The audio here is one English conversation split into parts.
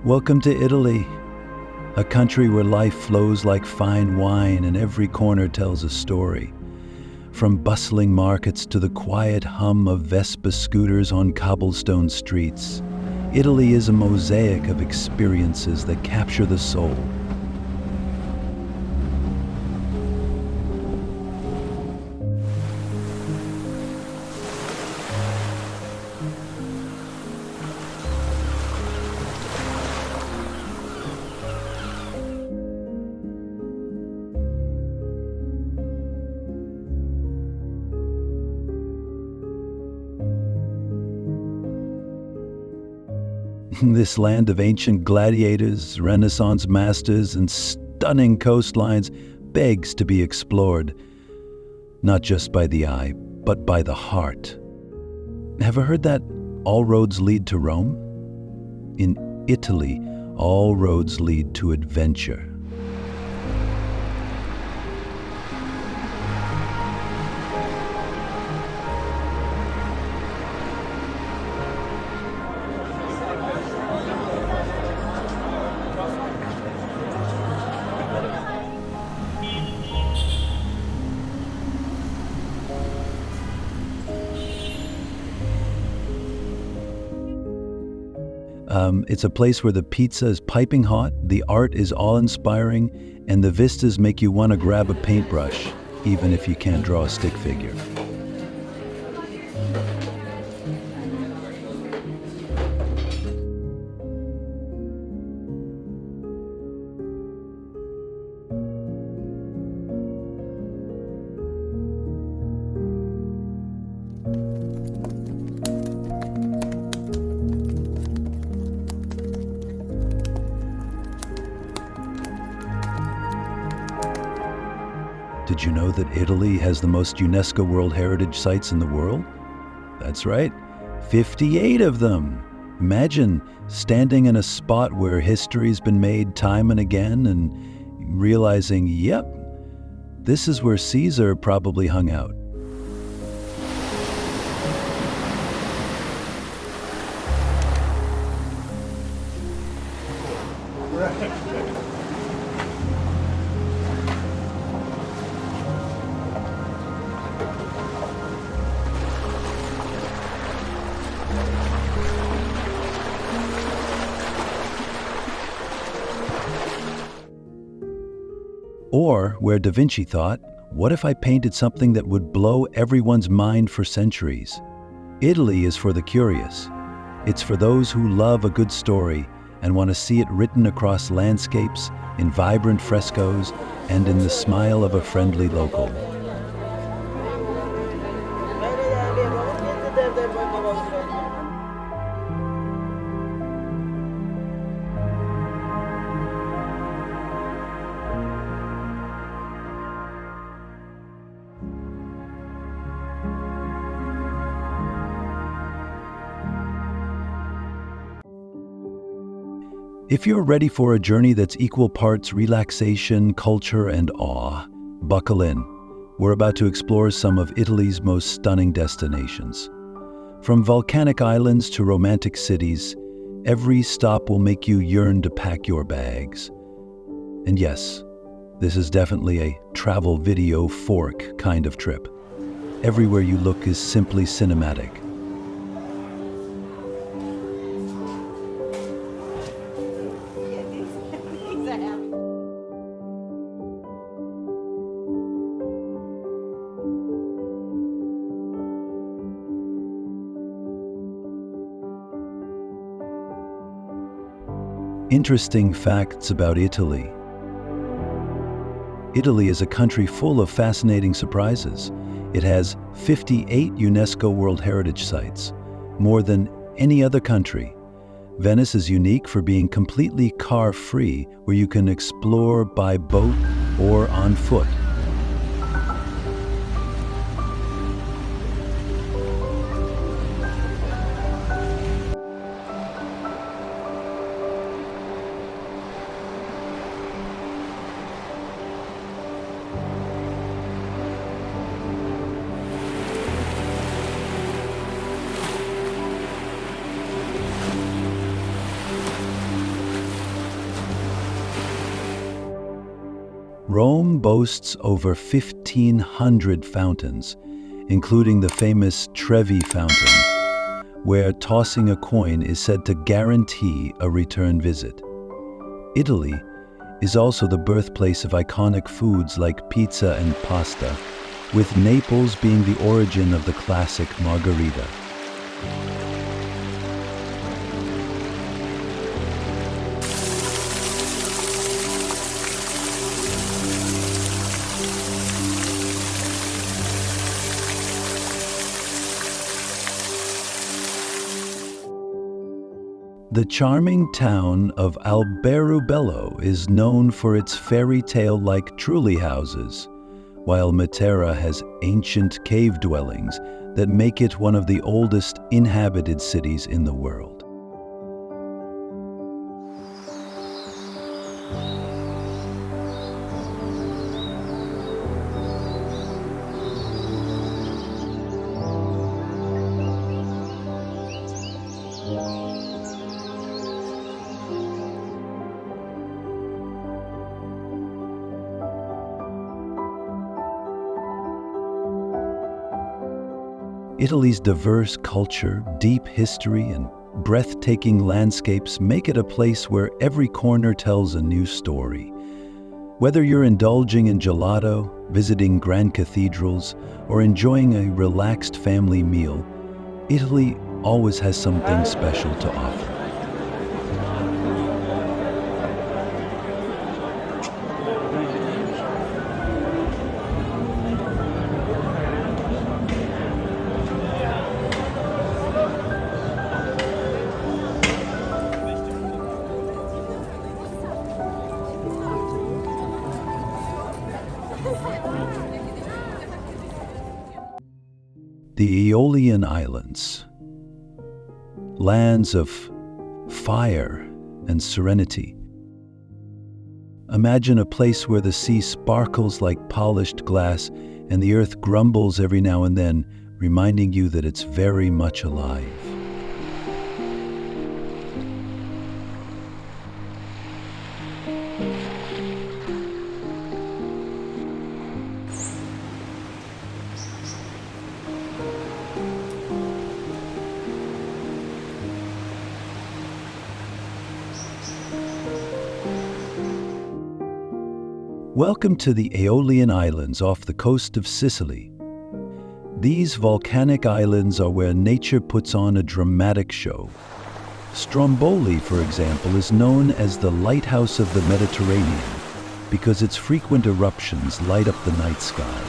Welcome to Italy, a country where life flows like fine wine and every corner tells a story. From bustling markets to the quiet hum of Vespa scooters on cobblestone streets, Italy is a mosaic of experiences that capture the soul. This land of ancient gladiators, Renaissance masters, and stunning coastlines begs to be explored, not just by the eye, but by the heart. Ever heard that all roads lead to Rome? In Italy, all roads lead to adventure. It's a place where the pizza is piping hot, the art is awe-inspiring, and the vistas make you want to grab a paintbrush, even if you can't draw a stick figure. Did you know that Italy has the most UNESCO World Heritage Sites in the world? That's right, 58 of them. Imagine standing in a spot where history's been made time and again and realizing, yep, this is where Caesar probably hung out. Or where Da Vinci thought, what if I painted something that would blow everyone's mind for centuries? Italy is for the curious. It's for those who love a good story and want to see it written across landscapes, in vibrant frescoes, and in the smile of a friendly local. If you're ready for a journey that's equal parts relaxation, culture, and awe, buckle in. We're about to explore some of Italy's most stunning destinations. From volcanic islands to romantic cities, every stop will make you yearn to pack your bags. And yes, this is definitely a travel video fork kind of trip. Everywhere you look is simply cinematic. Interesting facts about Italy. Italy is a country full of fascinating surprises. It has 58 UNESCO World Heritage Sites, more than any other country. Venice is unique for being completely car-free, where you can explore by boat or on foot. Rome boasts over 1,500 fountains, including the famous Trevi Fountain, where tossing a coin is said to guarantee a return visit. Italy is also the birthplace of iconic foods like pizza and pasta, with Naples being the origin of the classic margherita. The charming town of Alberobello is known for its fairy tale-like trulli houses, while Matera has ancient cave dwellings that make it one of the oldest inhabited cities in the world. Italy's diverse culture, deep history, and breathtaking landscapes make it a place where every corner tells a new story. Whether you're indulging in gelato, visiting grand cathedrals, or enjoying a relaxed family meal, Italy always has something special to offer. The Aeolian Islands, lands of fire and serenity. Imagine a place where the sea sparkles like polished glass and the earth grumbles every now and then, reminding you that it's very much alive. Welcome to the Aeolian Islands off the coast of Sicily. These volcanic islands are where nature puts on a dramatic show. Stromboli, for example, is known as the lighthouse of the Mediterranean because its frequent eruptions light up the night sky.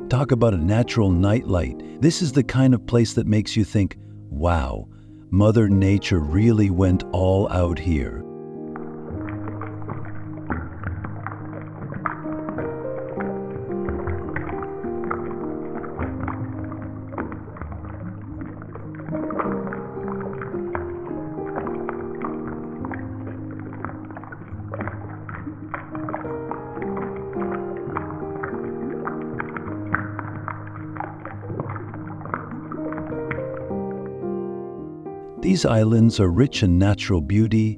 Talk about a natural nightlight. This is the kind of place that makes you think, wow, Mother Nature really went all out here. These islands are rich in natural beauty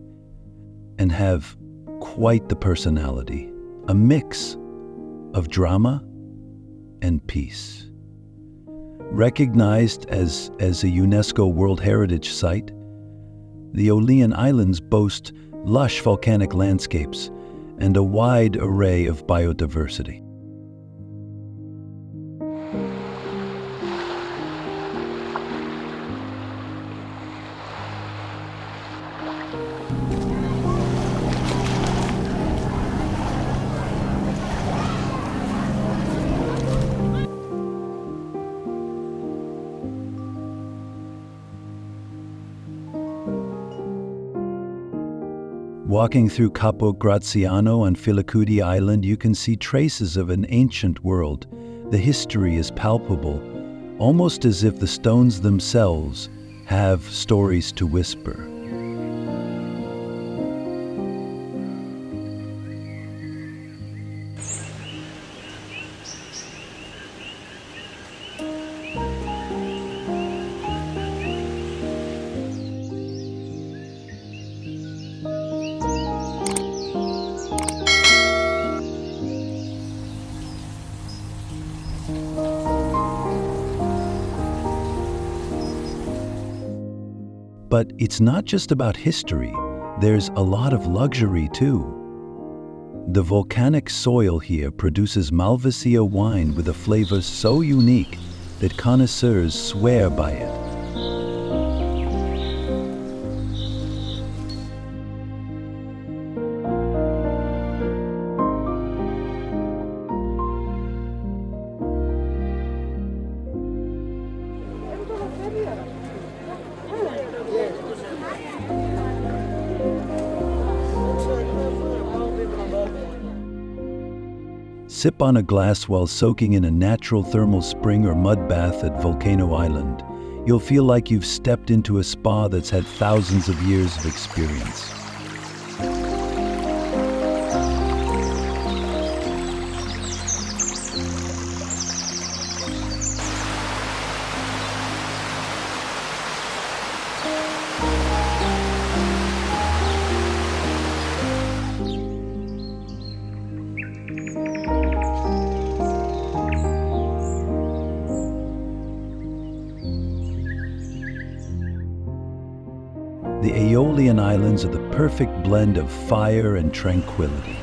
and have quite the personality, a mix of drama and peace. Recognized as a UNESCO World Heritage Site, the Aeolian Islands boast lush volcanic landscapes and a wide array of biodiversity. Walking through Capo Graziano on Filicudi Island, you can see traces of an ancient world, The history is palpable, almost as if the stones themselves have stories to whisper. But it's not just about history, there's a lot of luxury too. The volcanic soil here produces Malvasia wine with a flavor so unique that connoisseurs swear by it. Sip on a glass while soaking in a natural thermal spring or mud bath at Volcano Island. You'll feel like you've stepped into a spa that's had thousands of years of experience. The Aeolian Islands are the perfect blend of fire and tranquility,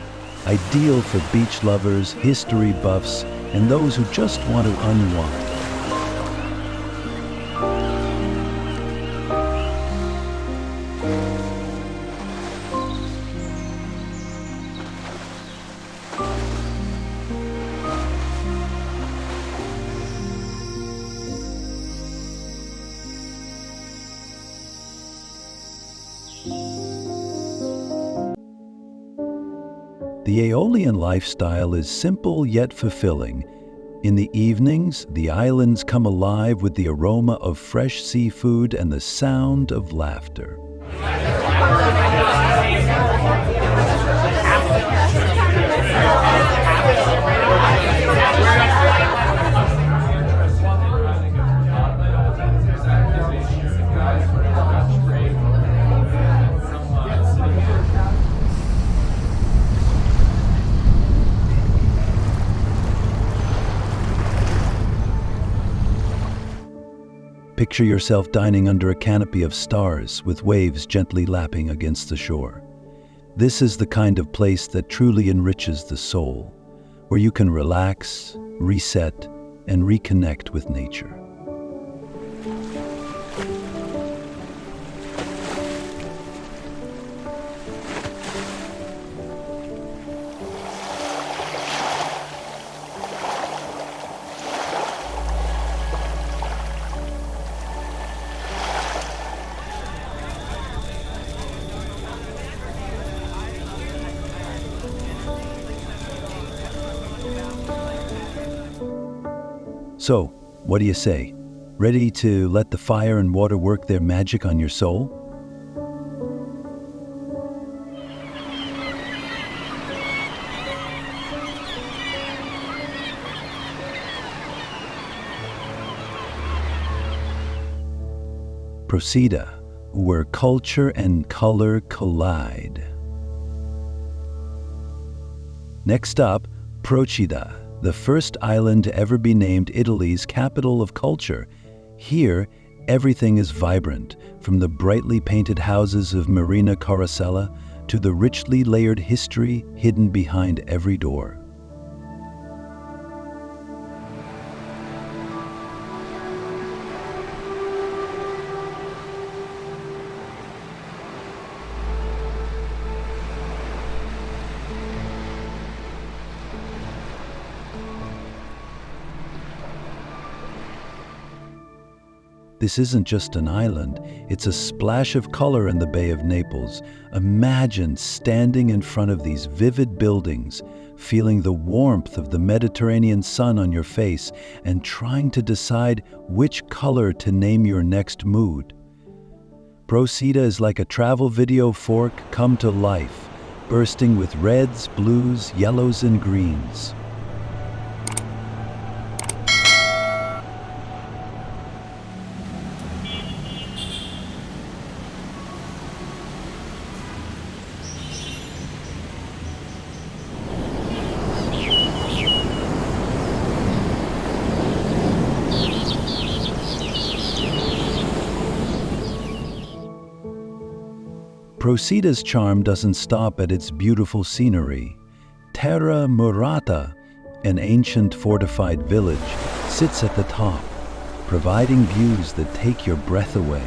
ideal for beach lovers, history buffs, and those who just want to unwind. The Aeolian lifestyle is simple yet fulfilling. In the evenings, the islands come alive with the aroma of fresh seafood and the sound of laughter. Picture yourself dining under a canopy of stars with waves gently lapping against the shore. This is the kind of place that truly enriches the soul, where you can relax, reset, and reconnect with nature. So, what do you say? Ready to let the fire and water work their magic on your soul? Procida, where culture and color collide. Next up, Procida, the first island to ever be named Italy's capital of culture. Here, everything is vibrant, from the brightly painted houses of Marina Carosella to the richly layered history hidden behind every door. This isn't just an island, it's a splash of color in the Bay of Naples. Imagine standing in front of these vivid buildings, feeling the warmth of the Mediterranean sun on your face, and trying to decide which color to name your next mood. Procida is like a travel video fork come to life, bursting with reds, blues, yellows, and greens. Procida's charm doesn't stop at its beautiful scenery. Terra Murata, an ancient fortified village, sits at the top, providing views that take your breath away.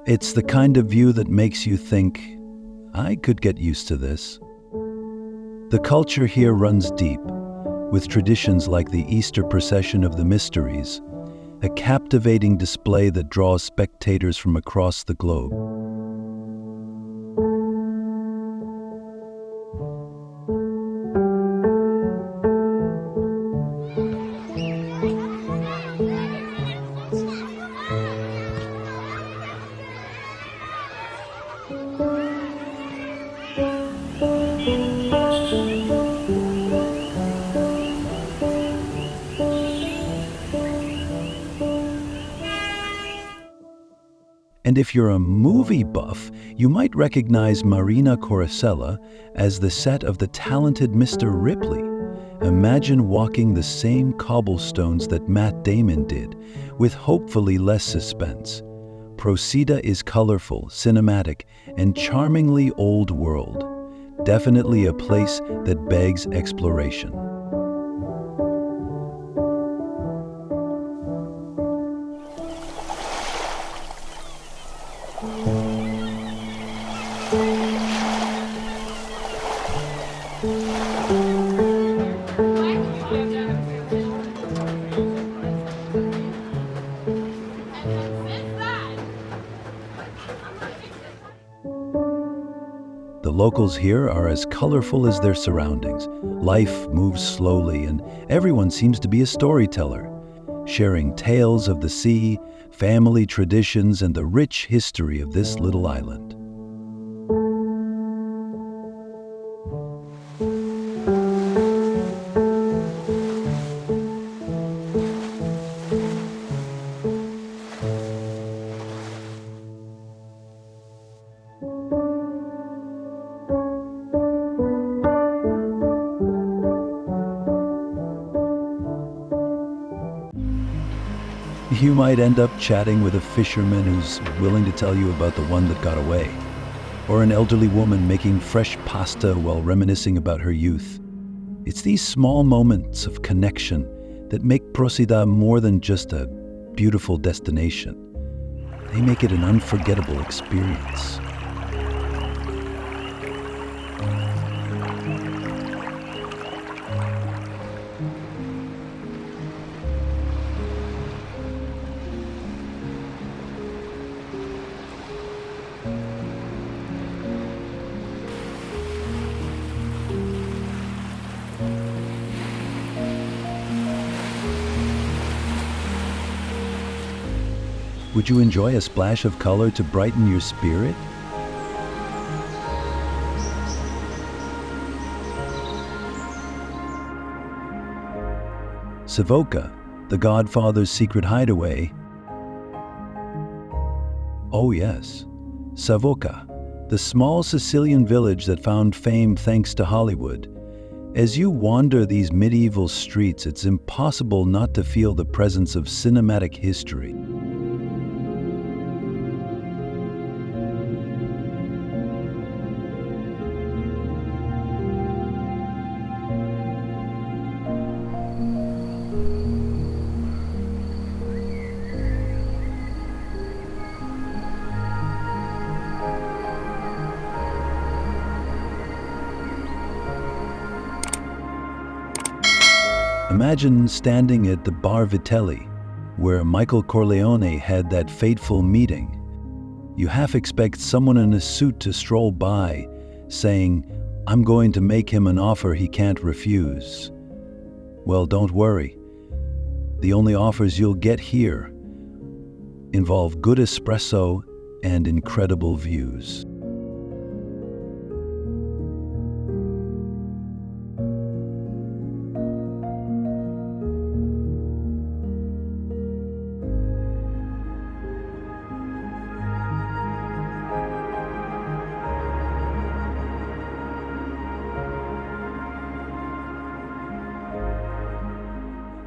It's the kind of view that makes you think, I could get used to this. The culture here runs deep, with traditions like the Easter procession of the Mysteries, a captivating display that draws spectators from across the globe. And if you're a movie buff, you might recognize Marina Coruscella as the set of the talented Mr. Ripley. Imagine walking the same cobblestones that Matt Damon did, with hopefully less suspense. Procida is colorful, cinematic, and charmingly old world. Definitely a place that begs exploration. The locals here are as colorful as their surroundings. Life moves slowly, and everyone seems to be a storyteller, sharing tales of the sea, family traditions, and the rich history of this little island. You might end up chatting with a fisherman who's willing to tell you about the one that got away, or an elderly woman making fresh pasta while reminiscing about her youth. It's these small moments of connection that make Procida more than just a beautiful destination. They make it an unforgettable experience. Would you enjoy a splash of color to brighten your spirit? Savoca, the Godfather's secret hideaway. Oh yes, Savoca, the small Sicilian village that found fame thanks to Hollywood. As you wander these medieval streets, it's impossible not to feel the presence of cinematic history. Imagine standing at the Bar Vitelli, where Michael Corleone had that fateful meeting. You half expect someone in a suit to stroll by, saying, "I'm going to make him an offer he can't refuse." Well, don't worry. The only offers you'll get here involve good espresso and incredible views.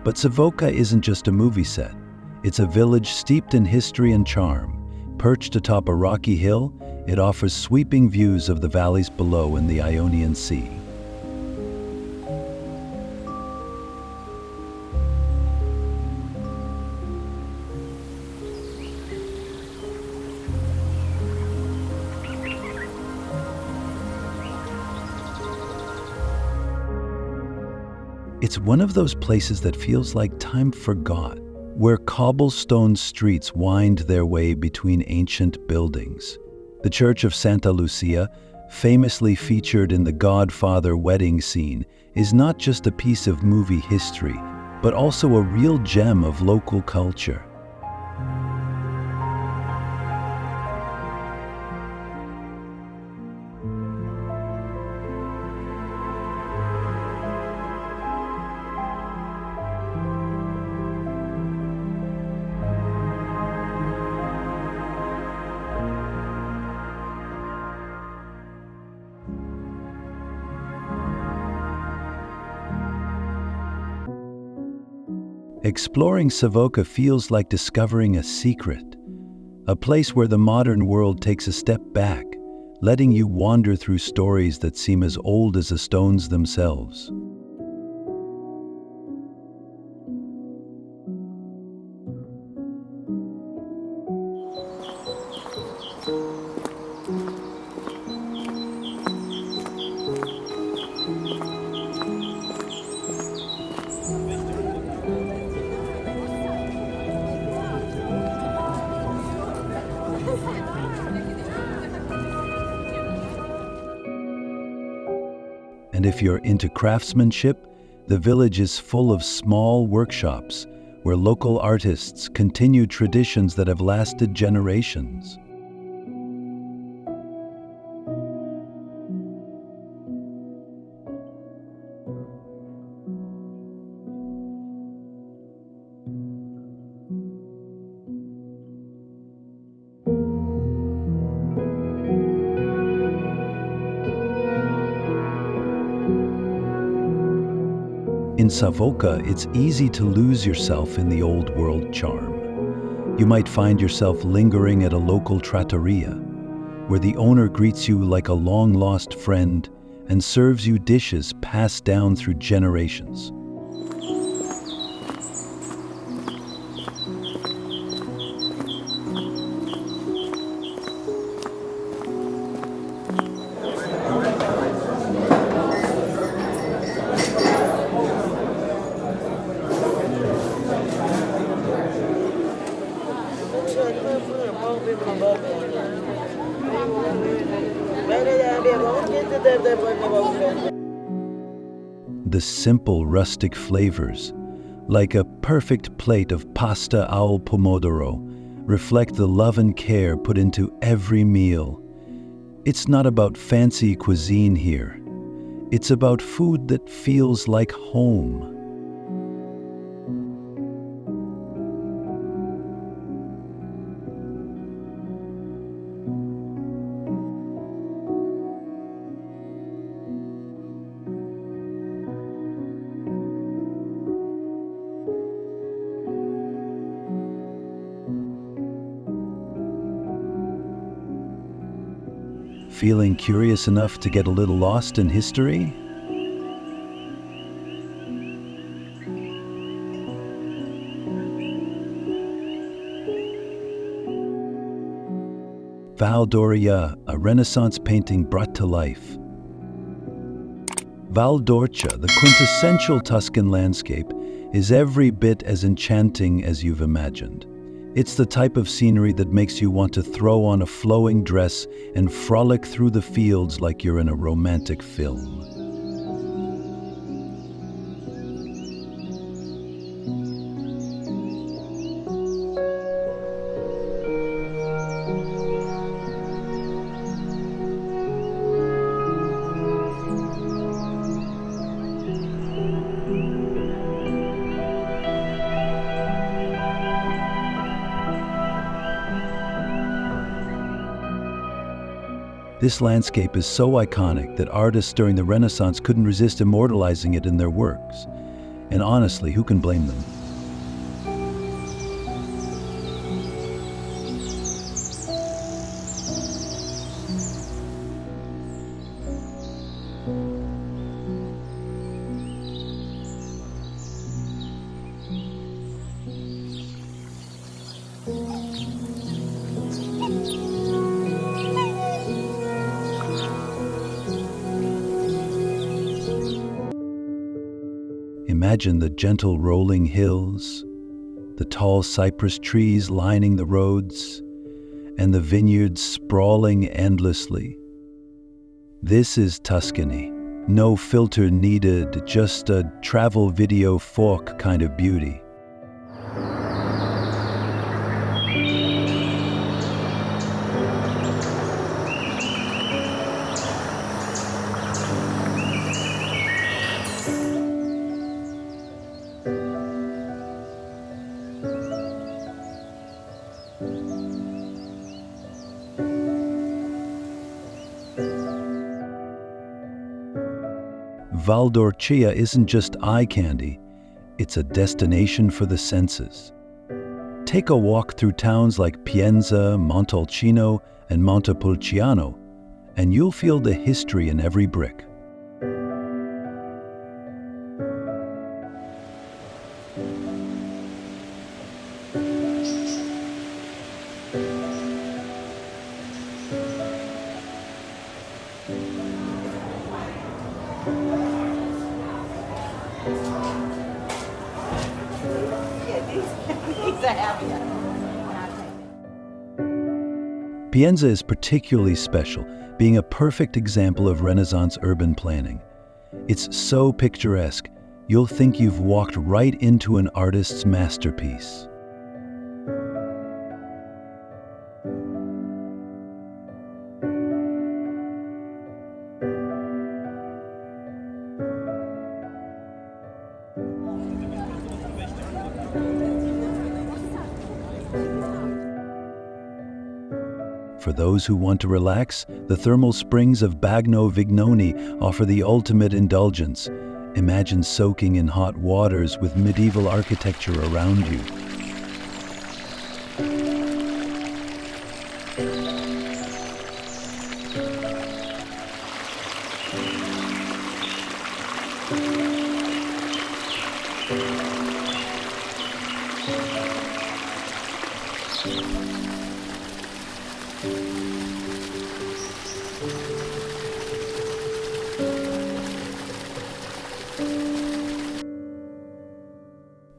But Savoca isn't just a movie set. It's a village steeped in history and charm. Perched atop a rocky hill, it offers sweeping views of the valleys below in the Ionian Sea. It's one of those places that feels like time forgot, where cobblestone streets wind their way between ancient buildings. The Church of Santa Lucia, famously featured in the Godfather wedding scene, is not just a piece of movie history, but also a real gem of local culture. Exploring Savoca feels like discovering a secret, a place where the modern world takes a step back, letting you wander through stories that seem as old as the stones themselves. And if you're into craftsmanship, the village is full of small workshops where local artists continue traditions that have lasted generations. In Savoca, it's easy to lose yourself in the old world charm. You might find yourself lingering at a local trattoria, where the owner greets you like a long-lost friend and serves you dishes passed down through generations. The simple rustic flavors, like a perfect plate of pasta al pomodoro, reflect the love and care put into every meal. It's not about fancy cuisine here. It's about food that feels like home. Feeling curious enough to get a little lost in history? Val d'Oria, a Renaissance painting brought to life. Val d'Orcia, the quintessential Tuscan landscape, is every bit as enchanting as you've imagined. It's the type of scenery that makes you want to throw on a flowing dress and frolic through the fields like you're in a romantic film. This landscape is so iconic that artists during the Renaissance couldn't resist immortalizing it in their works. And honestly, who can blame them? Imagine the gentle rolling hills, the tall cypress trees lining the roads, and the vineyards sprawling endlessly. This is Tuscany. No filter needed, just a travel video fork kind of beauty. Val d'Orcia isn't just eye candy, it's a destination for the senses. Take a walk through towns like Pienza, Montalcino, and Montepulciano, and you'll feel the history in every brick. Pienza is particularly special, being a perfect example of Renaissance urban planning. It's so picturesque, you'll think you've walked right into an artist's masterpiece. For those who want to relax, the thermal springs of Bagno Vignoni offer the ultimate indulgence. Imagine soaking in hot waters with medieval architecture around you.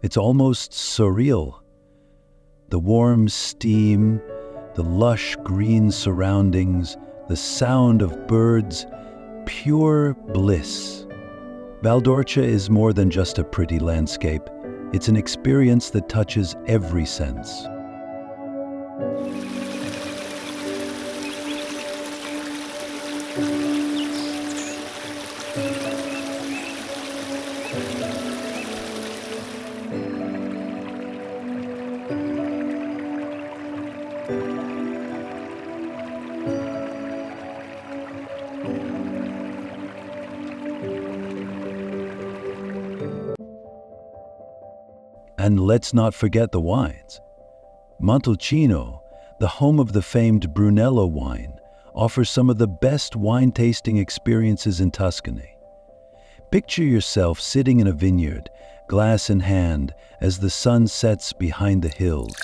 It's almost surreal. The warm steam, the lush green surroundings, the sound of birds, pure bliss. Val d'Orcia is more than just a pretty landscape. It's an experience that touches every sense. And let's not forget the wines. Montalcino, the home of the famed Brunello wine, offers some of the best wine tasting experiences in Tuscany. Picture yourself sitting in a vineyard, glass in hand, as the sun sets behind the hills.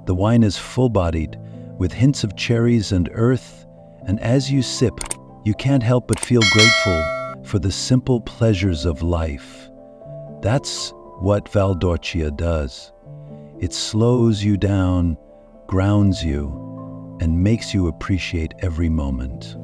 The wine is full-bodied, with hints of cherries and earth, and as you sip, you can't help but feel grateful for the simple pleasures of life. That's what Valdorcia does. It slows you down, grounds you, and makes you appreciate every moment.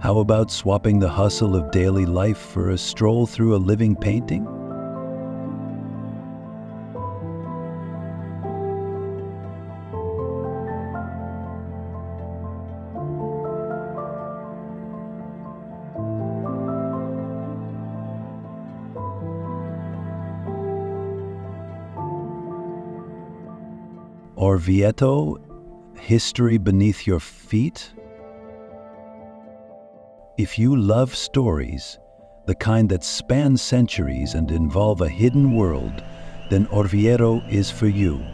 How about swapping the hustle of daily life for a stroll through a living painting? Orvieto, history beneath your feet? If you love stories, the kind that span centuries and involve a hidden world, then Orvieto is for you.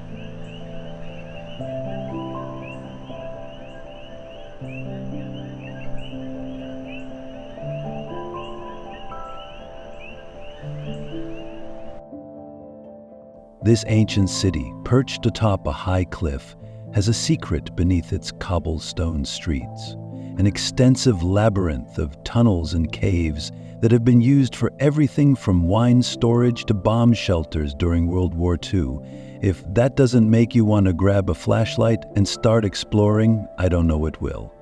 This ancient city, perched atop a high cliff, has a secret beneath its cobblestone streets. An extensive labyrinth of tunnels and caves that have been used for everything from wine storage to bomb shelters during World War II. If that doesn't make you want to grab a flashlight and start exploring, I don't know what will.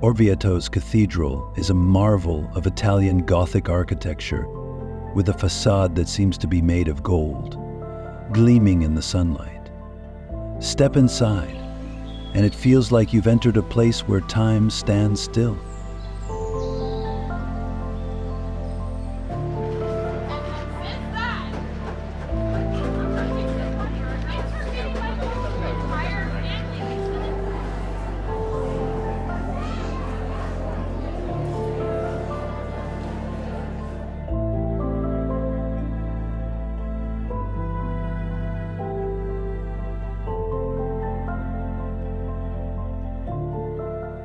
Orvieto's cathedral is a marvel of Italian Gothic architecture, with a facade that seems to be made of gold, gleaming in the sunlight. Step inside, and it feels like you've entered a place where time stands still.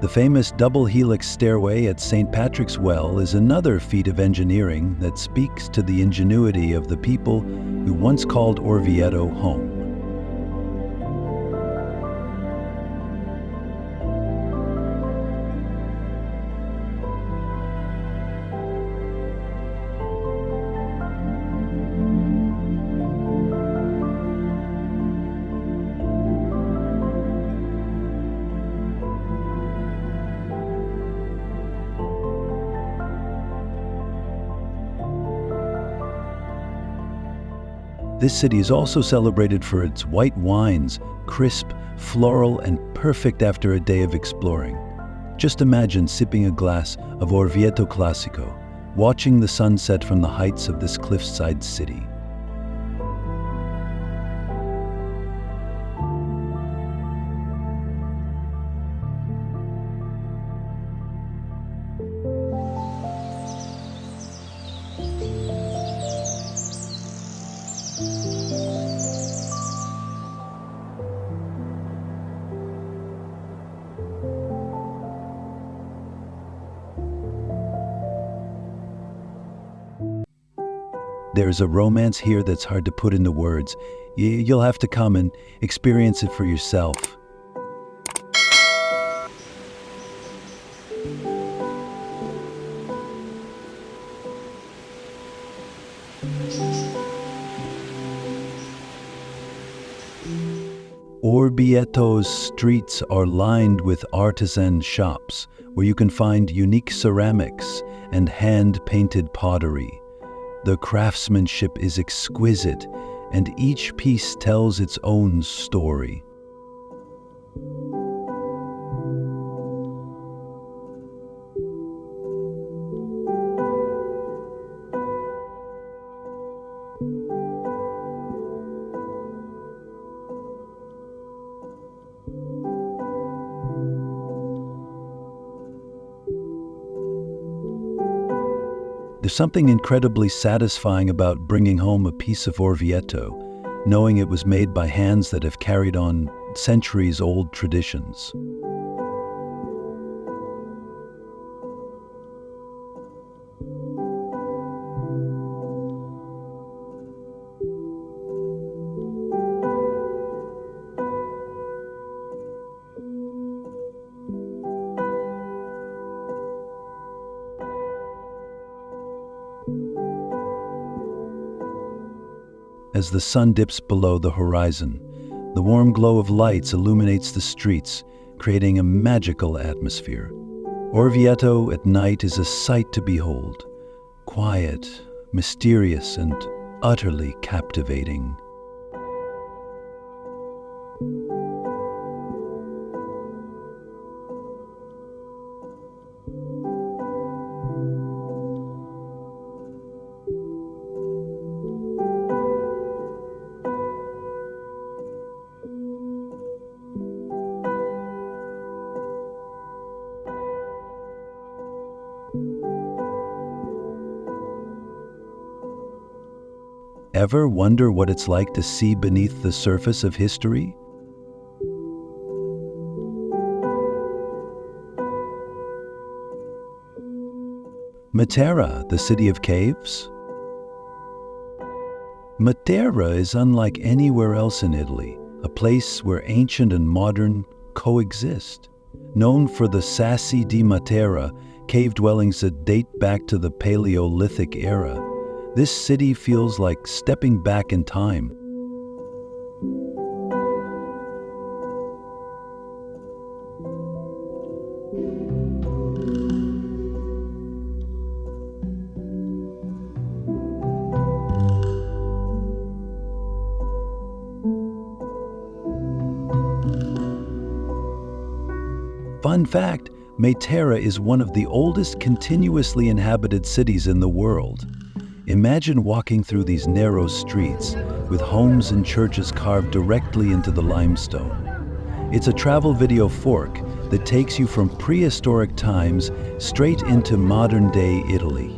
The famous double helix stairway at St. Patrick's Well is another feat of engineering that speaks to the ingenuity of the people who once called Orvieto home. This city is also celebrated for its white wines, crisp, floral, and perfect after a day of exploring. Just imagine sipping a glass of Orvieto Classico, watching the sunset from the heights of this cliffside city. There's a romance here that's hard to put into words. You'll have to come and experience it for yourself. Orvieto's streets are lined with artisan shops, where you can find unique ceramics and hand-painted pottery. The craftsmanship is exquisite, and each piece tells its own story. There's something incredibly satisfying about bringing home a piece of Orvieto, knowing it was made by hands that have carried on centuries-old traditions. As the sun dips below the horizon, the warm glow of lights illuminates the streets, creating a magical atmosphere. Orvieto at night is a sight to behold, quiet, mysterious, and utterly captivating. Ever wonder what it's like to see beneath the surface of history? Matera, the city of caves? Matera is unlike anywhere else in Italy, a place where ancient and modern coexist. Known for the Sassi di Matera, cave dwellings that date back to the Paleolithic era, this city feels like stepping back in time. Fun fact, Matera is one of the oldest continuously inhabited cities in the world. Imagine walking through these narrow streets with homes and churches carved directly into the limestone. It's a travel video fork that takes you from prehistoric times straight into modern-day Italy.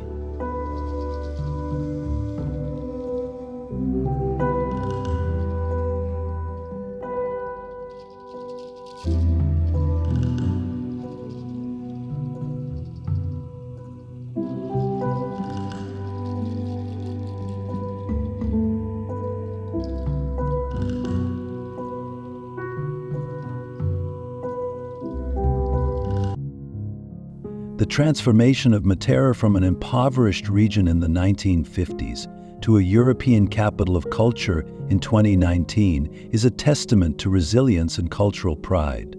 The transformation of Matera from an impoverished region in the 1950s to a European capital of culture in 2019 is a testament to resilience and cultural pride.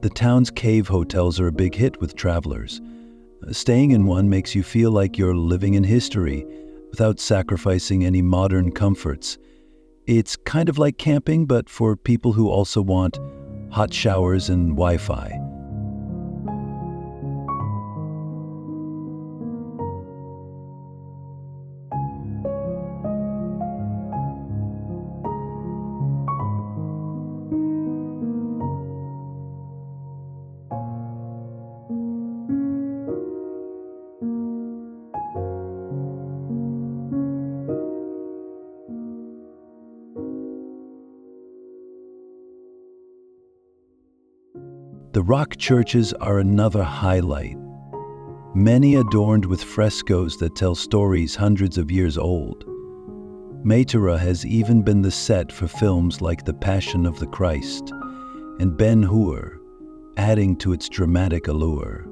The town's cave hotels are a big hit with travelers. Staying in one makes you feel like you're living in history without sacrificing any modern comforts. It's kind of like camping, but for people who also want hot showers and Wi-Fi. The rock churches are another highlight. many adorned with frescoes that tell stories hundreds of years old. Matera has even been the set for films like The Passion of the Christ and Ben-Hur, adding to its dramatic allure.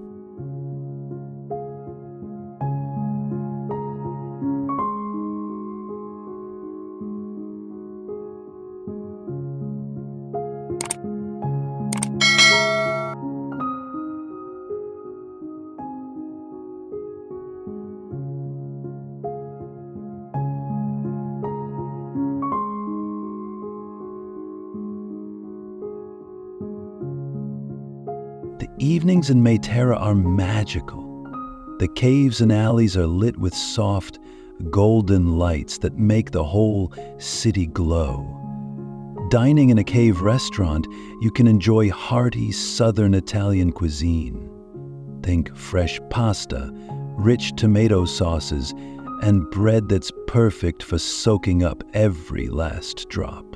The evenings in Matera are magical. The caves and alleys are lit with soft, golden lights that make the whole city glow. Dining in a cave restaurant, you can enjoy hearty southern Italian cuisine. Think fresh pasta, rich tomato sauces, and bread that's perfect for soaking up every last drop.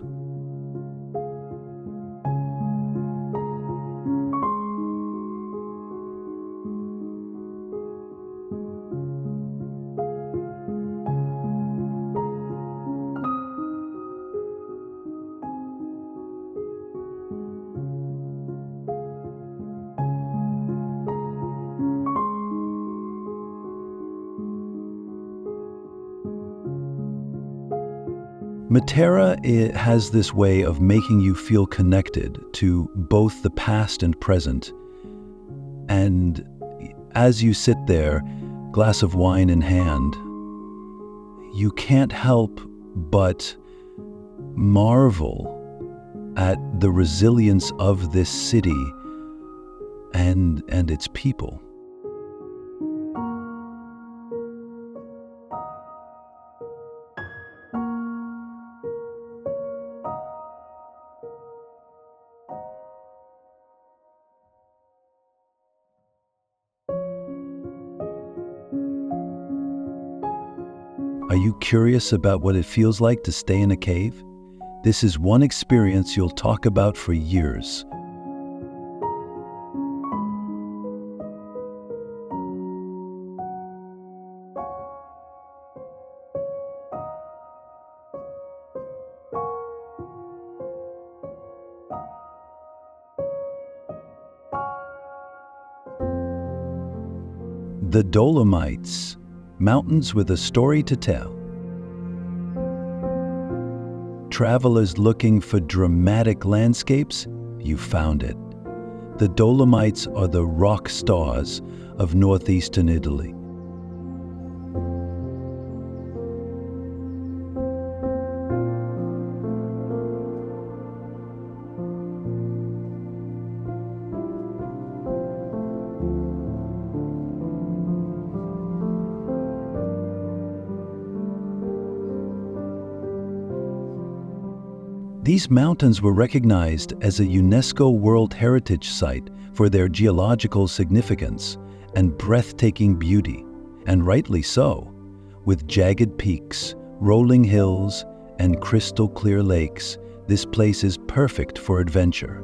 Matera has this way of making you feel connected to both the past and present. And as you sit there, glass of wine in hand, you can't help but marvel at the resilience of this city and its people. Are you curious about what it feels like to stay in a cave? This is one experience you'll talk about for years. The Dolomites, mountains with a story to tell. Travelers looking for dramatic landscapes, you found it. The Dolomites are the rock stars of northeastern Italy. These mountains were recognized as a UNESCO World Heritage Site for their geological significance and breathtaking beauty, and rightly so. With jagged peaks, rolling hills, and crystal clear lakes, this place is perfect for adventure.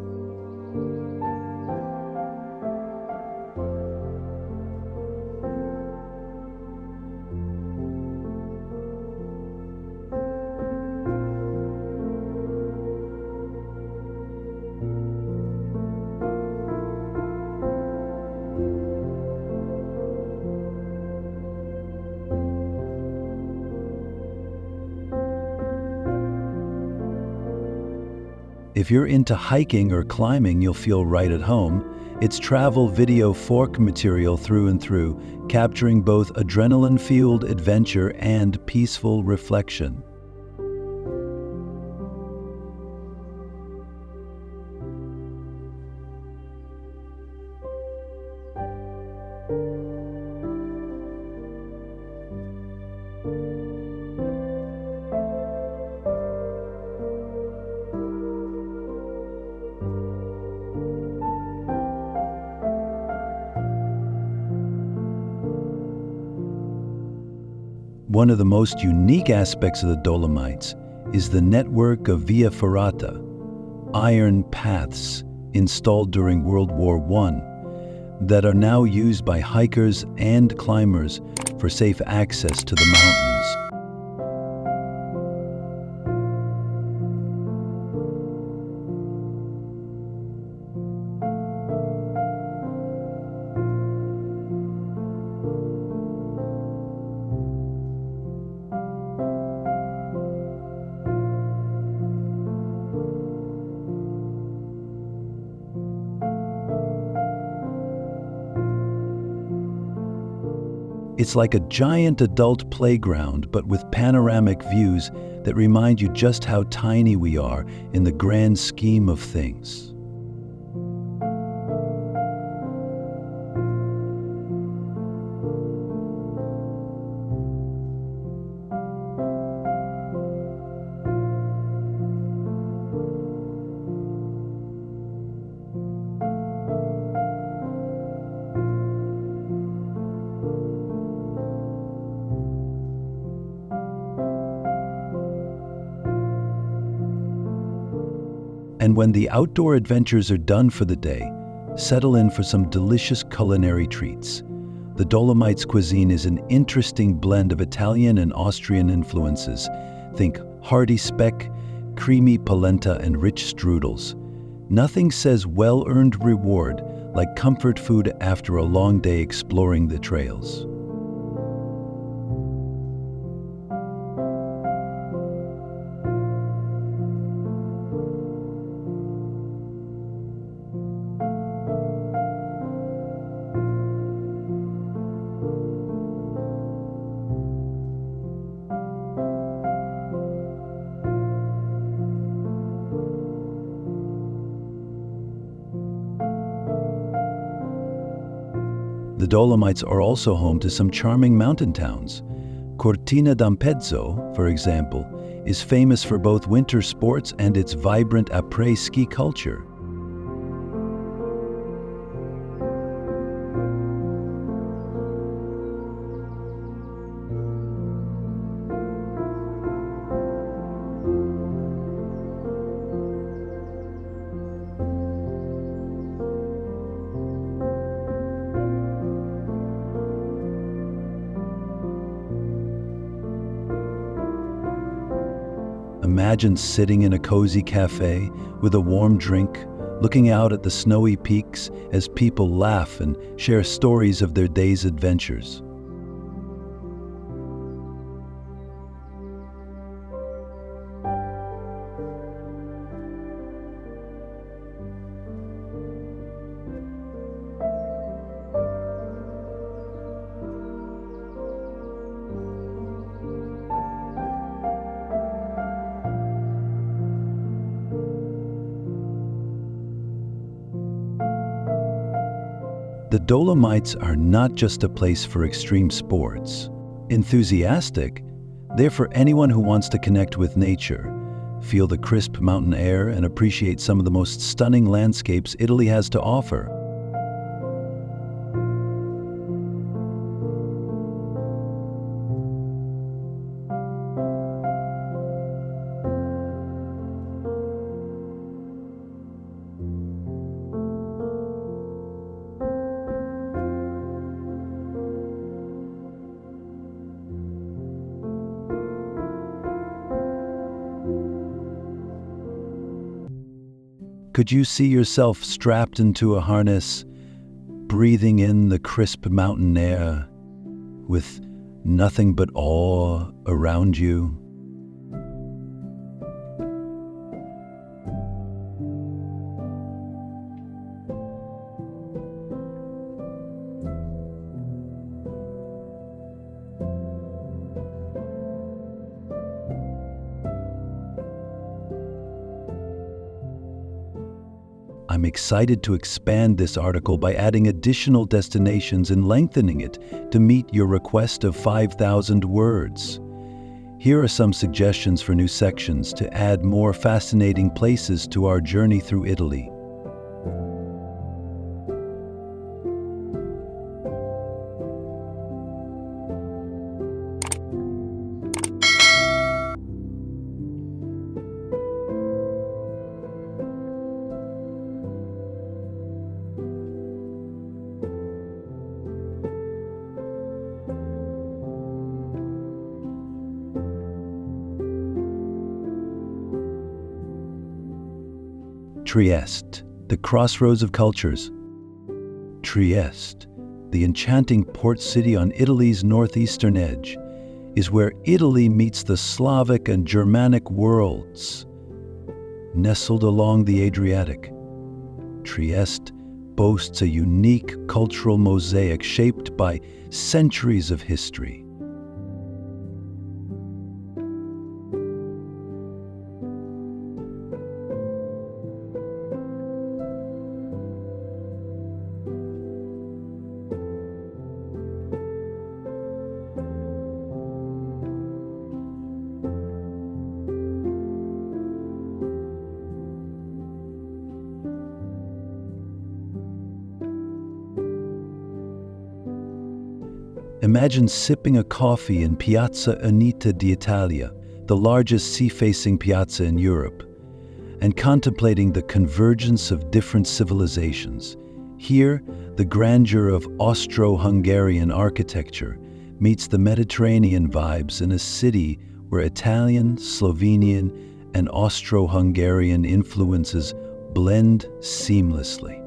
If you're into hiking or climbing, you'll feel right at home. It's travel video fork material through and through, capturing both adrenaline-fueled adventure and peaceful reflection. One of the most unique aspects of the Dolomites is the network of via ferrata, iron paths installed during World War I. that are now used by hikers and climbers for safe access to the mountains. It's like a giant adult playground, but with panoramic views that remind you just how tiny we are in the grand scheme of things. And when the outdoor adventures are done for the day, settle in for some delicious culinary treats. The Dolomites cuisine is an interesting blend of Italian and Austrian influences. Think hearty speck, creamy polenta, and rich strudels. Nothing says well-earned reward like comfort food after a long day exploring the trails. The Dolomites are also home to some charming mountain towns. Cortina d'Ampezzo, for example, is famous for both winter sports and its vibrant après-ski culture. Imagine sitting in a cozy cafe with a warm drink, looking out at the snowy peaks as people laugh and share stories of their day's adventures. The Dolomites are not just a place for extreme sports. Enthusiastic, they're for anyone who wants to connect with nature, feel the crisp mountain air, and appreciate some of the most stunning landscapes Italy has to offer. Could you see yourself strapped into a harness, breathing in the crisp mountain air, with nothing but awe around you? I'm excited to expand this article by adding additional destinations and lengthening it to meet your request of 5,000 words. Here are some suggestions for new sections to add more fascinating places to our journey through Italy. Trieste, the crossroads of cultures. Trieste, the enchanting port city on Italy's northeastern edge, is where Italy meets the Slavic and Germanic worlds. Nestled along the Adriatic, Trieste boasts a unique cultural mosaic shaped by centuries of history. Imagine sipping a coffee in Piazza Unita d'Italia, the largest sea-facing piazza in Europe, and contemplating the convergence of different civilizations. Here, the grandeur of Austro-Hungarian architecture meets the Mediterranean vibes in a city where Italian, Slovenian, and Austro-Hungarian influences blend seamlessly.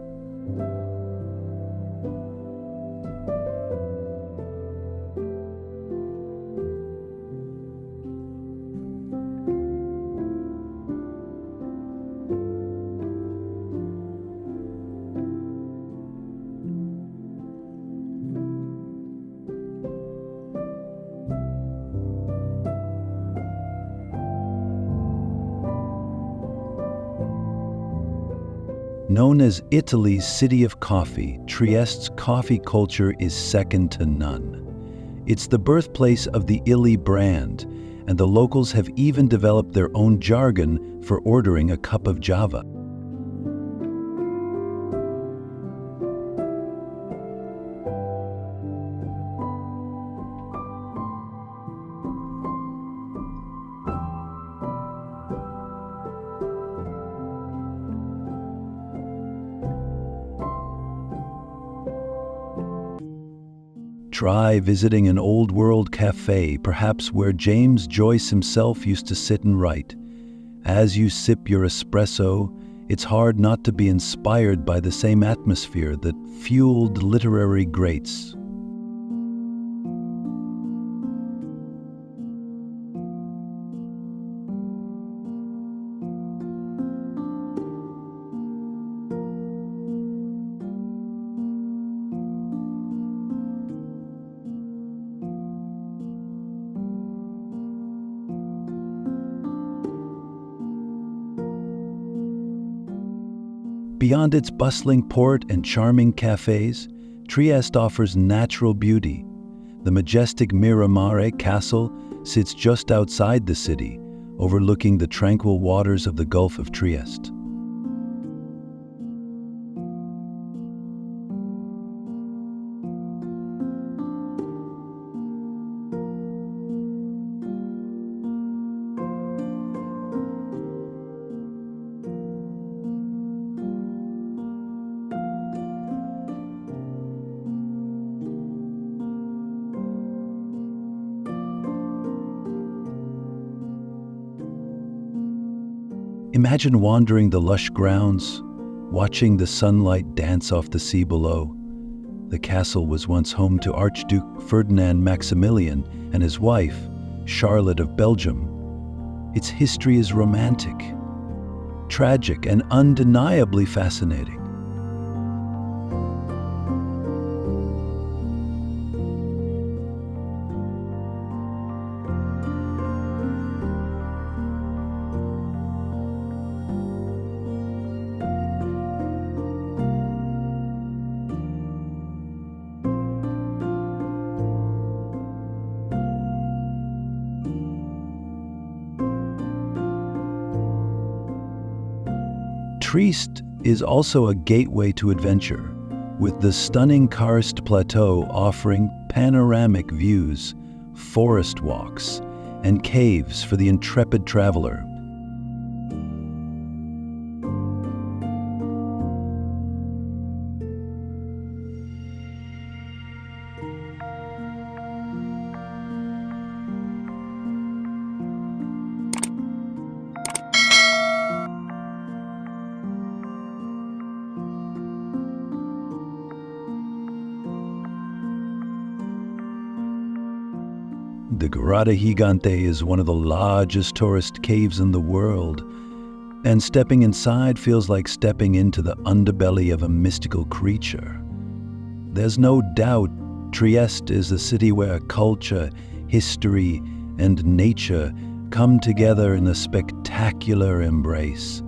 Known as Italy's city of coffee, Trieste's coffee culture is second to none. It's the birthplace of the Illy brand, and the locals have even developed their own jargon for ordering a cup of Java. Try visiting an old-world cafe, perhaps where James Joyce himself used to sit and write. As you sip your espresso, it's hard not to be inspired by the same atmosphere that fueled literary greats. Beyond its bustling port and charming cafes, Trieste offers natural beauty. The majestic Miramare Castle sits just outside the city, overlooking the tranquil waters of the Gulf of Trieste. Imagine wandering the lush grounds, watching the sunlight dance off the sea below. The castle was once home to Archduke Ferdinand Maximilian and his wife, Charlotte of Belgium. Its history is romantic, tragic, and undeniably fascinating. Trieste is also a gateway to adventure, with the stunning karst plateau offering panoramic views, forest walks, and caves for the intrepid traveler. The Grotta Gigante is one of the largest tourist caves in the world, and stepping inside feels like stepping into the underbelly of a mystical creature. There's no doubt Trieste is a city where culture, history, and nature come together in a spectacular embrace.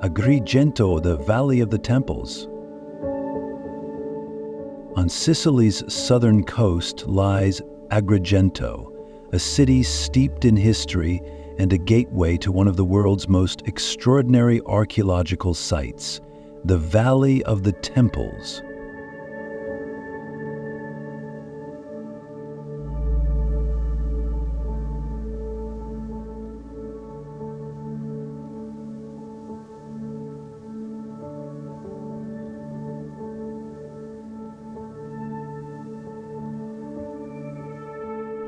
Agrigento, the Valley of the Temples. On Sicily's southern coast lies Agrigento, a city steeped in history and a gateway to one of the world's most extraordinary archaeological sites, the Valley of the Temples.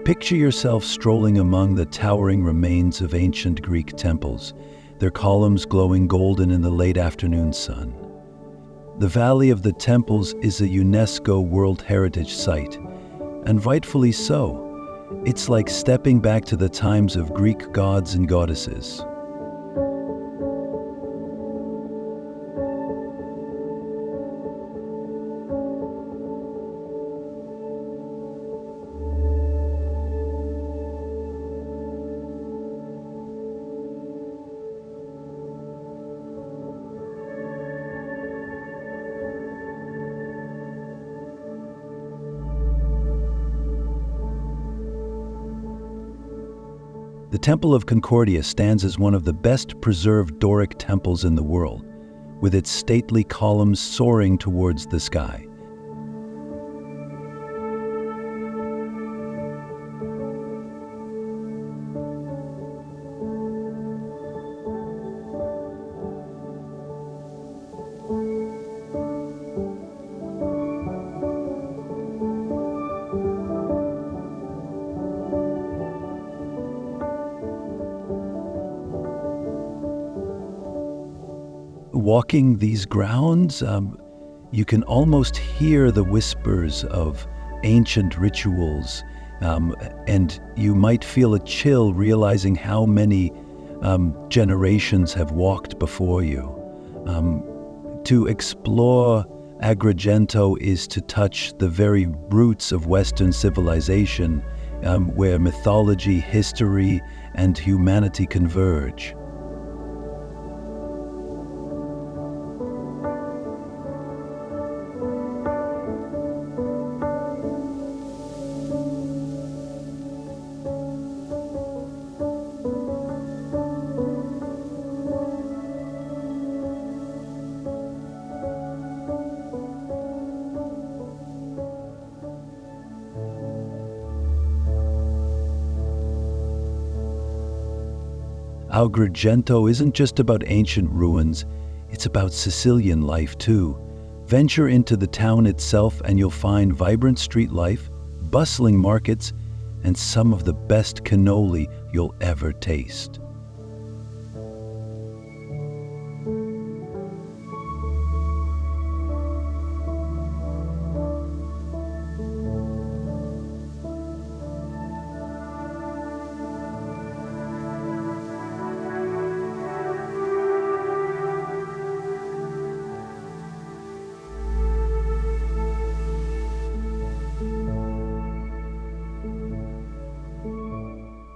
Picture yourself strolling among the towering remains of ancient Greek temples, their columns glowing golden in the late afternoon sun. The Valley of the Temples is a UNESCO World Heritage Site, and rightfully so. It's like stepping back to the times of Greek gods and goddesses. The Temple of Concordia stands as one of the best preserved Doric temples in the world, with its stately columns soaring towards the sky. Walking these grounds, you can almost hear the whispers of ancient rituals, and you might feel a chill realizing how many generations have walked before you. To explore Agrigento is to touch the very roots of Western civilization, where mythology, history, and humanity converge. Agrigento isn't just about ancient ruins, it's about Sicilian life too. Venture into the town itself and you'll find vibrant street life, bustling markets, and some of the best cannoli you'll ever taste.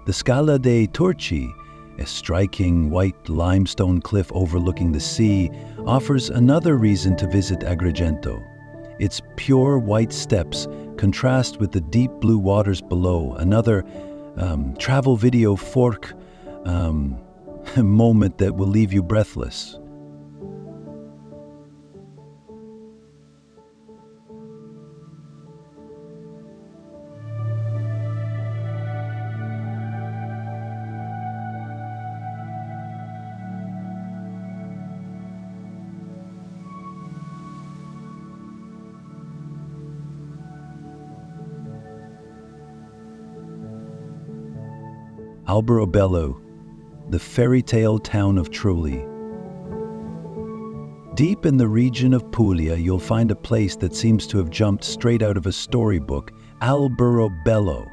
The Scala dei Turchi, a striking white limestone cliff overlooking the sea, offers another reason to visit Agrigento. Its pure white steps contrast with the deep blue waters below, another travel video fork moment that will leave you breathless. Alberobello, the fairy tale town of Trulli. Deep in the region of Puglia, you'll find a place that seems to have jumped straight out of a storybook, Alberobello.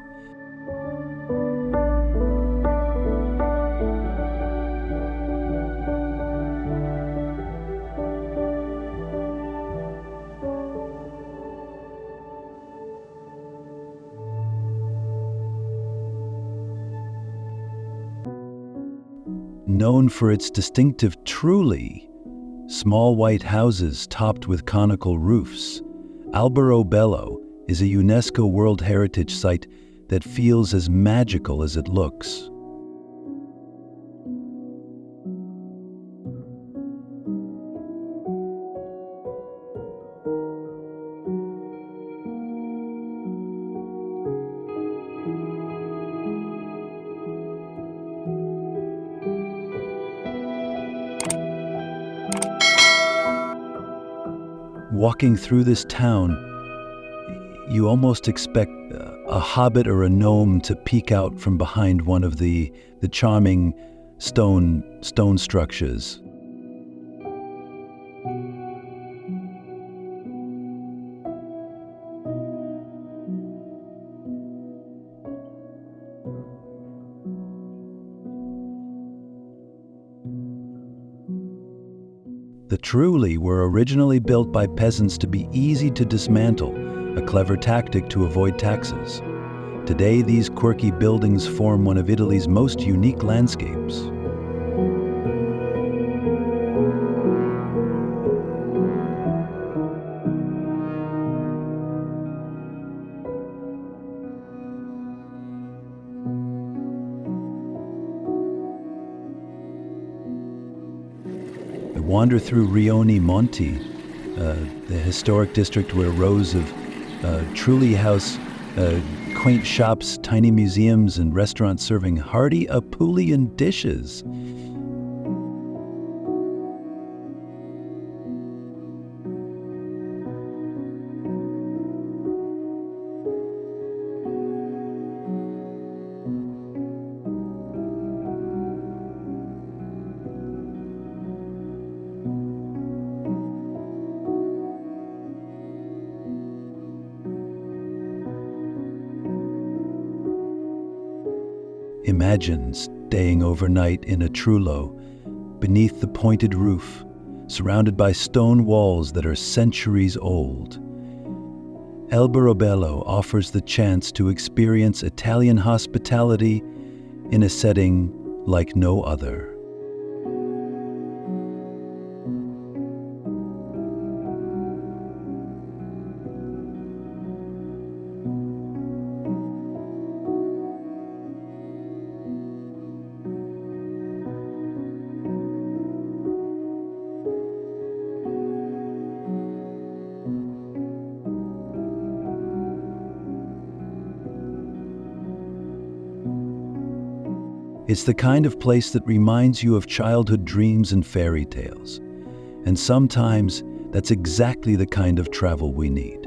Known for its distinctive trulli, small white houses topped with conical roofs, Alberobello is a UNESCO World Heritage Site that feels as magical as it looks. Walking through this town, you almost expect a hobbit or a gnome to peek out from behind one of the charming stone structures. The trulli were originally built by peasants to be easy to dismantle, a clever tactic to avoid taxes. Today, these quirky buildings form one of Italy's most unique landscapes. Wander through Rioni Monti, the historic district where rows of Trulli house quaint shops, tiny museums, and restaurants serving hearty Apulian dishes. Imagine staying overnight in a trullo, beneath the pointed roof, surrounded by stone walls that are centuries old. Alberobello offers the chance to experience Italian hospitality in a setting like no other. It's the kind of place that reminds you of childhood dreams and fairy tales. And sometimes that's exactly the kind of travel we need.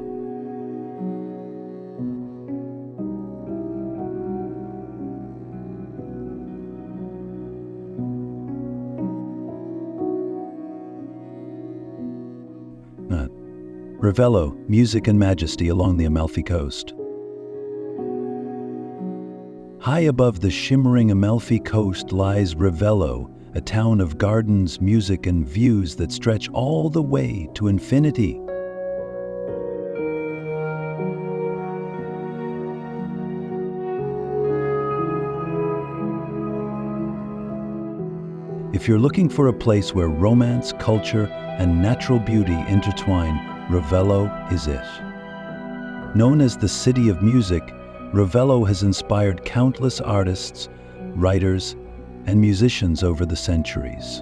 Ravello, music and majesty along the Amalfi Coast. High above the shimmering Amalfi Coast lies Ravello, a town of gardens, music, and views that stretch all the way to infinity. If you're looking for a place where romance, culture, and natural beauty intertwine, Ravello is it. Known as the City of Music, Ravello has inspired countless artists, writers, and musicians over the centuries.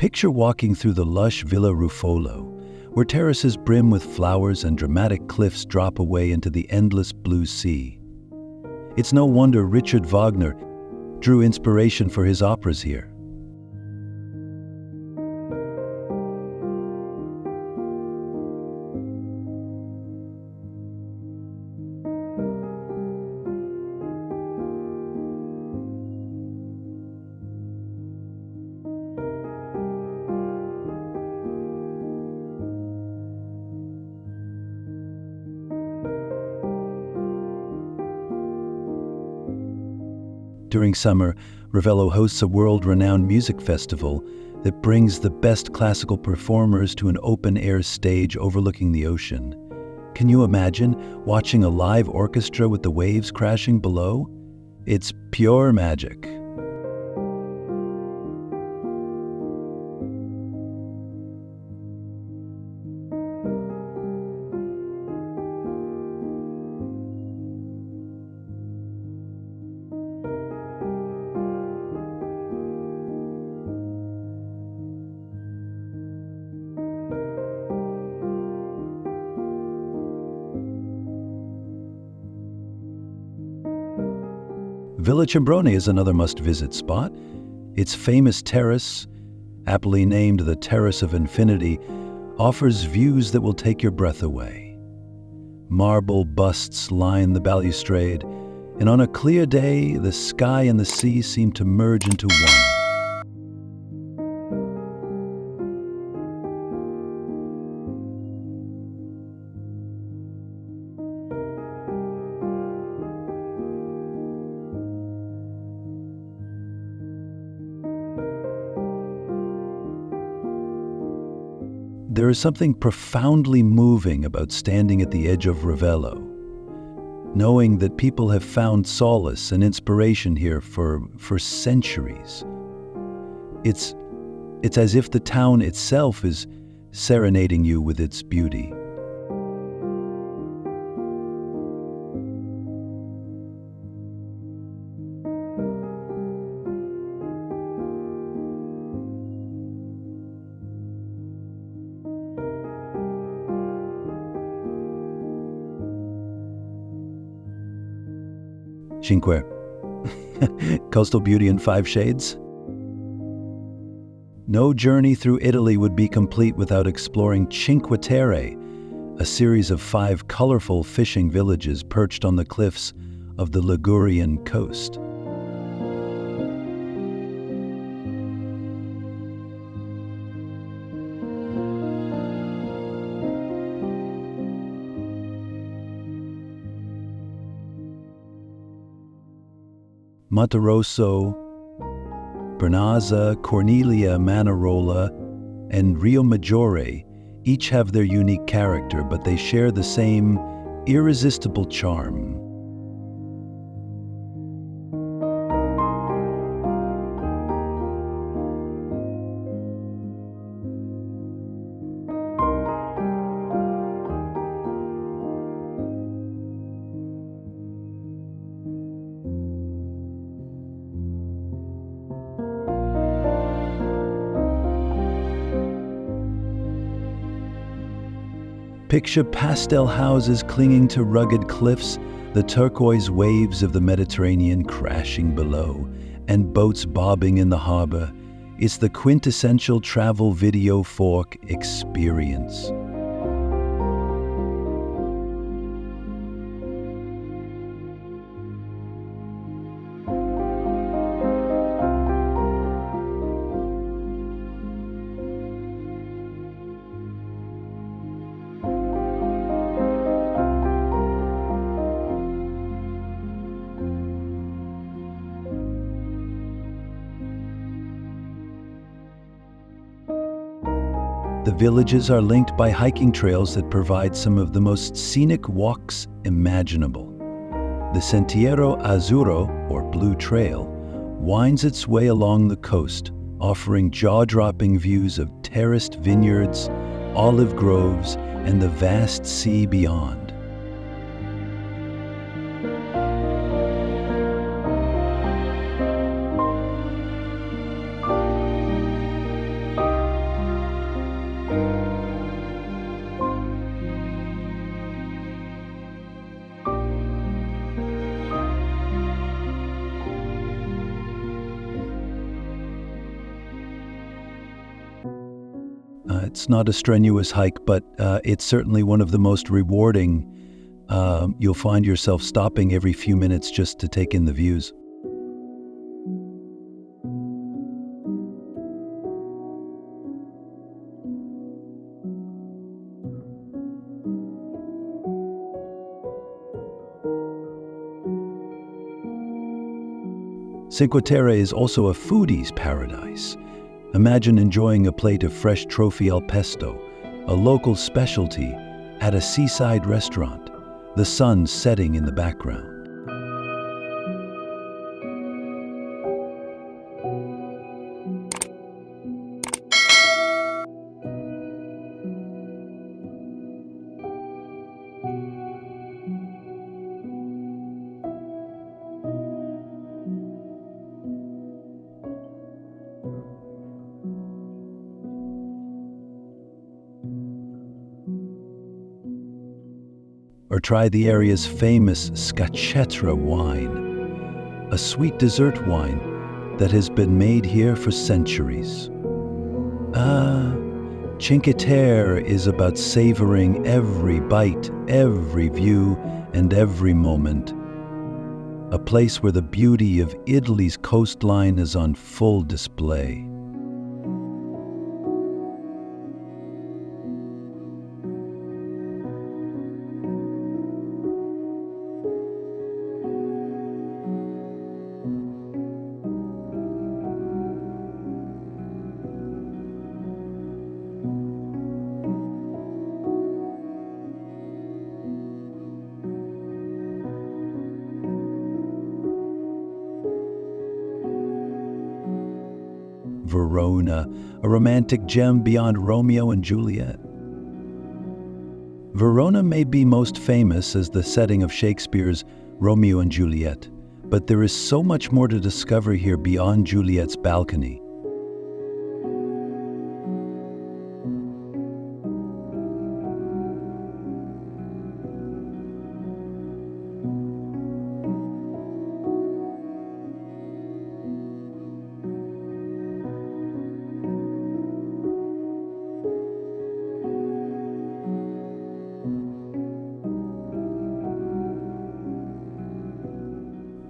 Picture walking through the lush Villa Ruffolo, where terraces brim with flowers and dramatic cliffs drop away into the endless blue sea. It's no wonder Richard Wagner drew inspiration for his operas here. During summer, Ravello hosts a world-renowned music festival that brings the best classical performers to an open-air stage overlooking the ocean. Can you imagine watching a live orchestra with the waves crashing below? It's pure magic. Villa Cimbrone is another must-visit spot. Its famous terrace, aptly named the Terrace of Infinity, offers views that will take your breath away. Marble busts line the balustrade, and on a clear day, the sky and the sea seem to merge into one. There is something profoundly moving about standing at the edge of Ravello, knowing that people have found solace and inspiration here for centuries. It's as if the town itself is serenading you with its beauty. Cinque. Coastal beauty in 5 shades? No journey through Italy would be complete without exploring Cinque Terre, a series of 5 colorful fishing villages perched on the cliffs of the Ligurian coast. Monterosso, Bernazza, Cornelia, Manarola, and Rio Maggiore each have their unique character, but they share the same irresistible charm. Picture pastel houses clinging to rugged cliffs, the turquoise waves of the Mediterranean crashing below, and boats bobbing in the harbor. It's the quintessential travel video fork experience. The villages are linked by hiking trails that provide some of the most scenic walks imaginable. The Sentiero Azzurro, or Blue Trail, winds its way along the coast, offering jaw-dropping views of terraced vineyards, olive groves, and the vast sea beyond. It's not a strenuous hike, but it's certainly one of the most rewarding. You'll find yourself stopping every few minutes just to take in the views. Cinque Terre is also a foodie's paradise. Imagine enjoying a plate of fresh trophy al pesto, a local specialty, at a seaside restaurant, the sun setting in the background. Or try the area's famous scaccetra wine, a sweet dessert wine that has been made here for centuries. Cinque Terre is about savoring every bite, every view, and every moment. A place where the beauty of Italy's coastline is on full display. Verona, a romantic gem beyond Romeo and Juliet. Verona may be most famous as the setting of Shakespeare's Romeo and Juliet, but there is so much more to discover here beyond Juliet's balcony.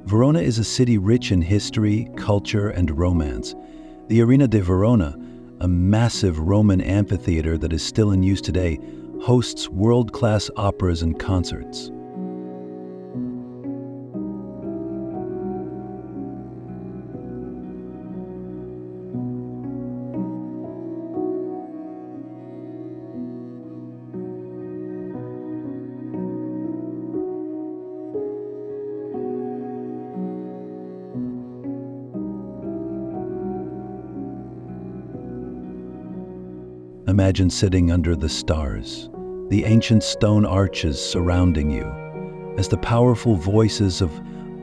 Verona is a city rich in history, culture, and romance. The Arena di Verona, a massive Roman amphitheater that is still in use today, hosts world-class operas and concerts. Imagine sitting under the stars, the ancient stone arches surrounding you, as the powerful voices of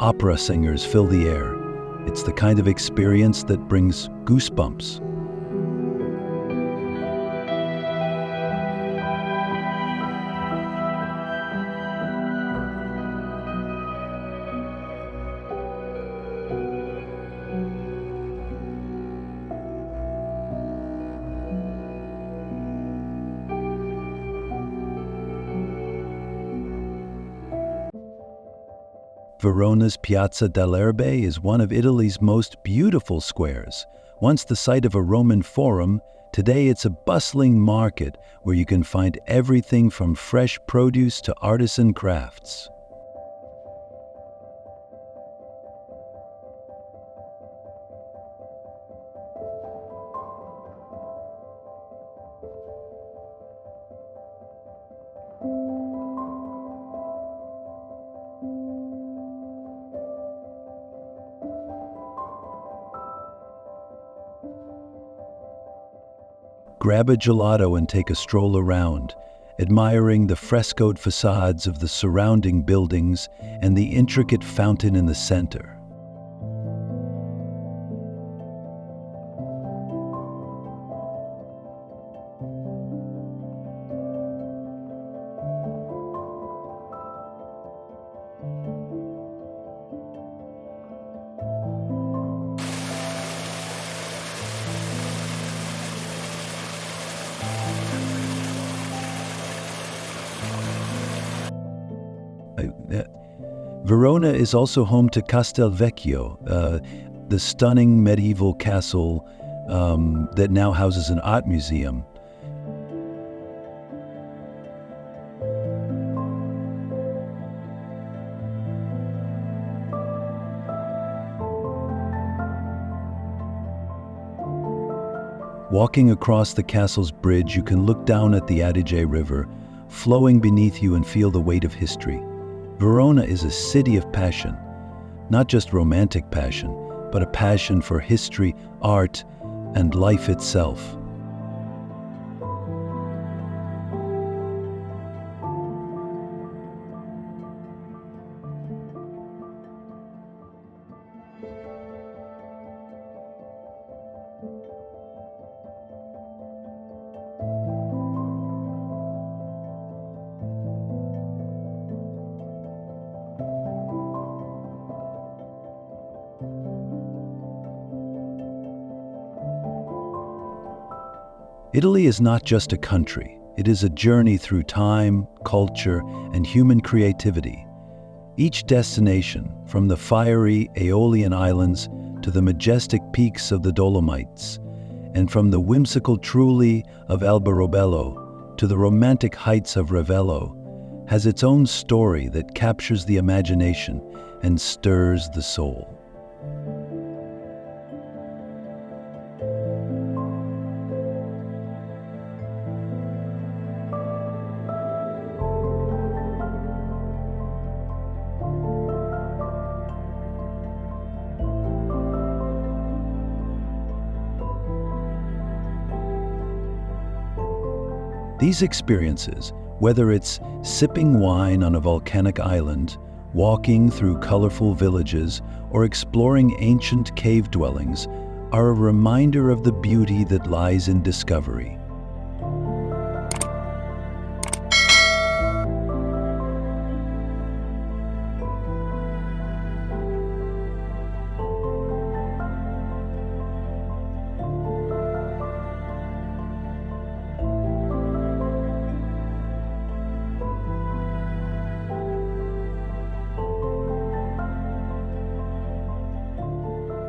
opera singers fill the air. It's the kind of experience that brings goosebumps. Verona's Piazza dell'Erbe is one of Italy's most beautiful squares. Once the site of a Roman forum, today it's a bustling market where you can find everything from fresh produce to artisan crafts. Grab a gelato and take a stroll around, admiring the frescoed facades of the surrounding buildings and the intricate fountain in the center. Verona is also home to Castelvecchio, the stunning medieval castle that now houses an art museum. Walking across the castle's bridge, you can look down at the Adige River, flowing beneath you and feel the weight of history. Verona is a city of passion, not just romantic passion, but a passion for history, art, and life itself. Italy is not just a country, it is a journey through time, culture, and human creativity. Each destination, from the fiery Aeolian Islands to the majestic peaks of the Dolomites, and from the whimsical Trulli of Alberobello to the romantic heights of Ravello, has its own story that captures the imagination and stirs the soul. These experiences, whether it's sipping wine on a volcanic island, walking through colorful villages, or exploring ancient cave dwellings, are a reminder of the beauty that lies in discovery.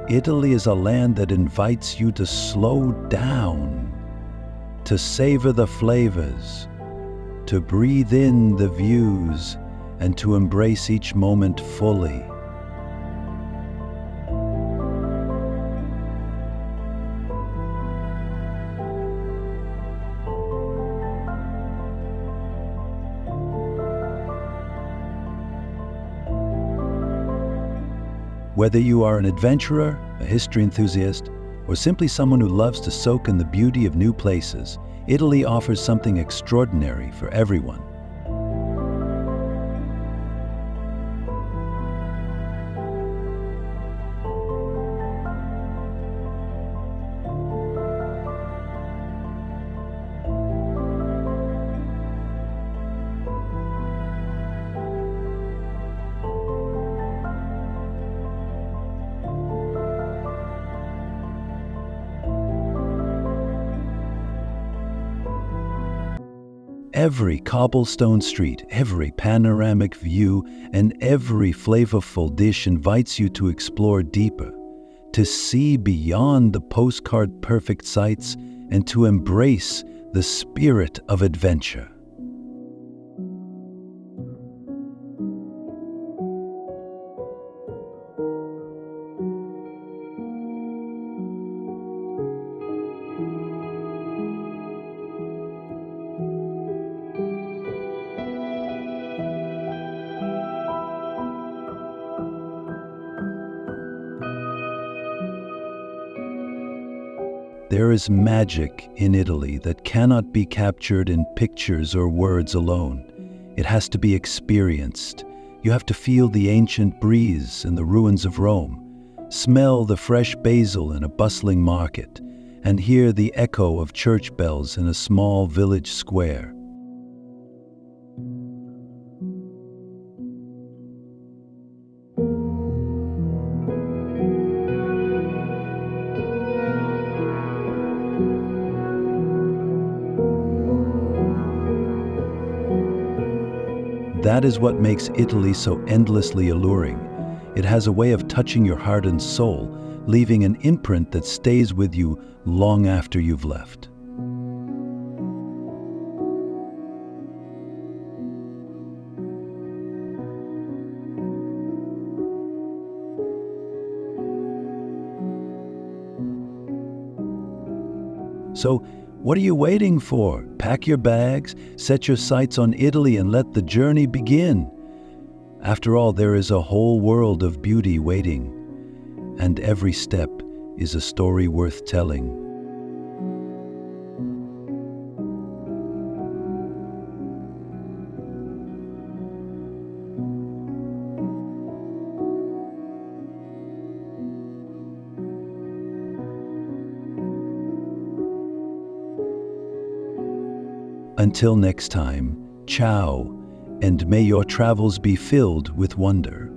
Italy is a land that invites you to slow down, to savor the flavors, to breathe in the views, and to embrace each moment fully. Whether you are an adventurer, a history enthusiast, or simply someone who loves to soak in the beauty of new places, Italy offers something extraordinary for everyone. Every cobblestone street, every panoramic view, and every flavorful dish invites you to explore deeper, to see beyond the postcard-perfect sights, and to embrace the spirit of adventure. There is magic in Italy that cannot be captured in pictures or words alone. It has to be experienced. You have to feel the ancient breeze in the ruins of Rome, smell the fresh basil in a bustling market, and hear the echo of church bells in a small village square. that is what makes Italy so endlessly alluring. It has a way of touching your heart and soul, leaving an imprint that stays with you long after you've left. So, what are you waiting for? Pack your bags, set your sights on Italy, and let the journey begin. After all, there is a whole world of beauty waiting, and every step is a story worth telling. Until next time, ciao, and may your travels be filled with wonder.